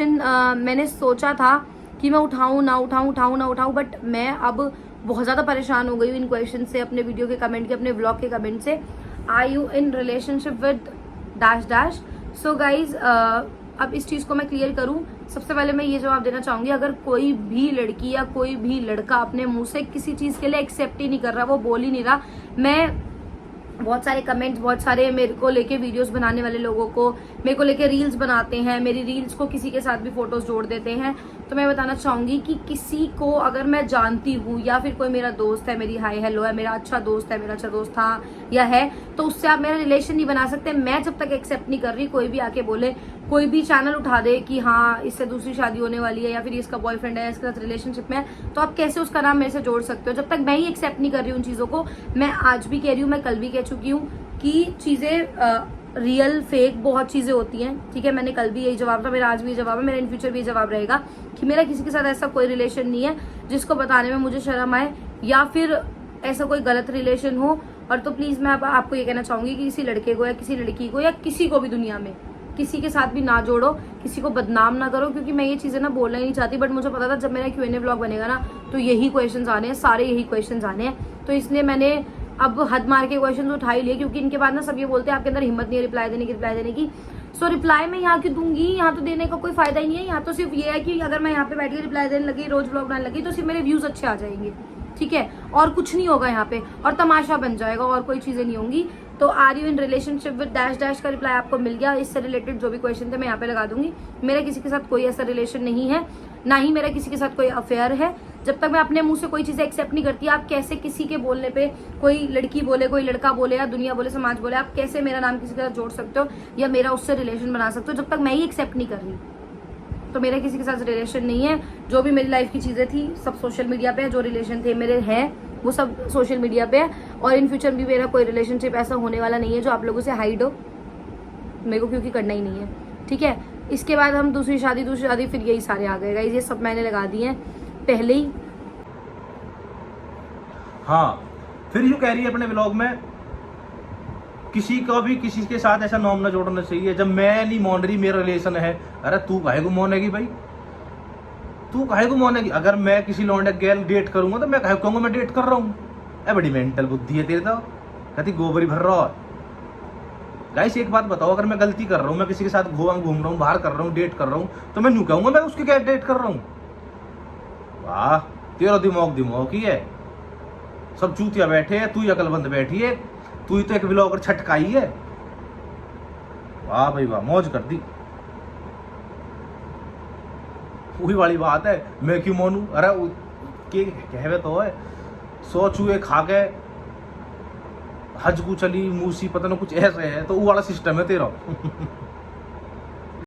मैंने सोचा था कि मैं उठाऊं ना उठाऊं, बट मैं अब बहुत ज़्यादा परेशान हो गई हूँ इन क्वेश्चन से, अपने वीडियो के कमेंट के, अपने ब्लॉग के कमेंट से। Are you in relationship with dash dash. So guys, अब इस चीज़ को मैं क्लियर करूँ। सबसे पहले मैं ये जवाब देना चाहूँगी, अगर कोई भी लड़की या कोई भी लड़का अपने मुंह से किसी चीज़ के लिए एक्सेप्ट ही नहीं कर रहा, वो बोल ही नहीं रहा, मैं बहुत सारे कमेंट्स, बहुत सारे मेरे को लेके वीडियोस बनाने वाले लोगों को, मेरे को लेके रील्स बनाते हैं, मेरी रील्स को किसी के साथ भी फोटोज जोड़ देते हैं। तो मैं बताना चाहूंगी कि किसी को अगर मैं जानती हूँ या फिर कोई मेरा दोस्त है, मेरी हाय हेलो है, मेरा अच्छा दोस्त है, मेरा अच्छा दोस्त था या है, तो उससे आप मेरा रिलेशन नहीं बना सकते। मैं जब तक एक्सेप्ट नहीं कर रही, कोई भी आके बोले, कोई भी चैनल उठा दे कि हाँ इससे दूसरी शादी होने वाली है या फिर इसका बॉयफ्रेंड है, इसके साथ रिलेशनशिप में है, तो आप कैसे उसका नाम मेरे से जोड़ सकते हो? जब तक मैं ही एक्सेप्ट नहीं कर रही हूँ उन चीज़ों को। मैं आज भी कह रही हूँ, मैं कल भी कह चुकी हूँ कि चीज़ें रियल फेक बहुत चीज़ें होती हैं, ठीक है। मैंने कल भी यही जवाब था, मेरा आज भी ये जवाब है, मेरा इन फ्यूचर भी ये जवाब रहेगा कि मेरा किसी के साथ ऐसा कोई रिलेशन नहीं है जिसको बताने में मुझे शर्म आए या फिर ऐसा कोई गलत रिलेशन हो। और तो प्लीज़ मैं आपको ये कहना चाहूँगी कि किसी लड़के को या किसी लड़की को या किसी को भी दुनिया में किसी के साथ भी ना जोड़ो, किसी को बदनाम ना करो, क्योंकि मैं ये चीज़ें ना बोलना ही नहीं चाहती, बट मुझे पता था जब मेरा Q&A व्लॉग बनेगा ना तो यही क्वेश्चंस आने हैं, सारे यही क्वेश्चंस आने हैं। तो इसलिए मैंने अब हद मार के क्वेश्चन उठा ही लिए, क्योंकि इनके बाद ना सब ये बोलते हैं आपके अंदर हिम्मत नहीं है रिप्लाई देने की। सो रिप्लाई मैं यहाँ क्यों दूंगी? यहाँ तो देने का कोई फायदा ही नहीं है। यहाँ तो सिर्फ ये है कि अगर मैं यहाँ पे बैठ के रिप्लाई देने लगी, रोज ब्लॉग बनाने लगी, तो सिर्फ मेरे व्यूज अच्छे आ जाएंगे, ठीक है, और कुछ नहीं होगा यहाँ पे, और तमाशा बन जाएगा, और कोई चीजें नहीं होंगी। तो are you in relationship with dash dash का रिप्लाई आपको मिल गया। इससे रिलेटेड जो भी क्वेश्चन थे मैं यहाँ पे लगा दूंगी। मेरा किसी के साथ कोई ऐसा रिलेशन नहीं है, ना ही मेरा किसी के साथ कोई अफेयर है। जब तक मैं अपने मुंह से कोई चीजें एक्सेप्ट नहीं करती, आप कैसे किसी के बोलने पे, कोई लड़की बोले, कोई लड़का बोले या दुनिया बोले, समाज बोले, आप कैसे मेरा नाम किसी के साथ जोड़ सकते हो या मेरा उससे रिलेशन बना सकते हो? जब तक मैं ही एक्सेप्ट नहीं कर रही, तो मेरा किसी के साथ रिलेशन नहीं है। जो भी मेरी लाइफ की चीजें थी सब सोशल मीडिया पे है, जो रिलेशन थे मेरे हैं वो सब सोशल मीडिया पे है, और इन फ्यूचर भी मेरा कोई रिलेशनशिप ऐसा होने वाला नहीं है जो आप लोगों से हाइड हो, मेरे को क्योंकि करना ही नहीं है, ठीक है। इसके बाद हम दूसरी शादी फिर यही सारे आ गए गाइस, ये सब मैंने लगा दिए हैं पहले ही। हाँ, फिर यूँ कह रही है अपने व्लॉग में किसी को भी किसी के साथ ऐसा नाम ना जोड़ना चाहिए। जब मैं नहीं मान रही मेरा रिलेशन है, अरे तू काहे को मानेगी भाई? तू काहे को मानेगी? अगर मैं किसी लौंडे गैल डेट करूंगा तो मैं काहे कहूंगा मैं डेट कर रहा हूँ? ए बड़ी मेंटल बुद्धि है तेरे तो, कहती गोबरी भर रहा है। गाइस एक बात बताओ, अगर मैं गलती कर रहा हूँ, मैं किसी के साथ घूम रहा हूँ, बाहर कर रहा हूँ, डेट कर रहा हूँ, तो मैं यूँ कहूंगा मैं उसके क्या डेट कर रहा हूँ? वाह, तेरा दिमाग ही है। सब चूतिया बैठे है, तू ही अकलबंद बैठी है, तू ही तो एक व्लॉगर छटकाई है। वाह भाई वाह, मौज कर दी। वही वाली बात है, मैं क्यों मानू? अरे कहवे तो है, 100 चूहे खा के हज को चली मूसी, पता ना कुछ ऐसे है, तो वो वाला सिस्टम है तेरा।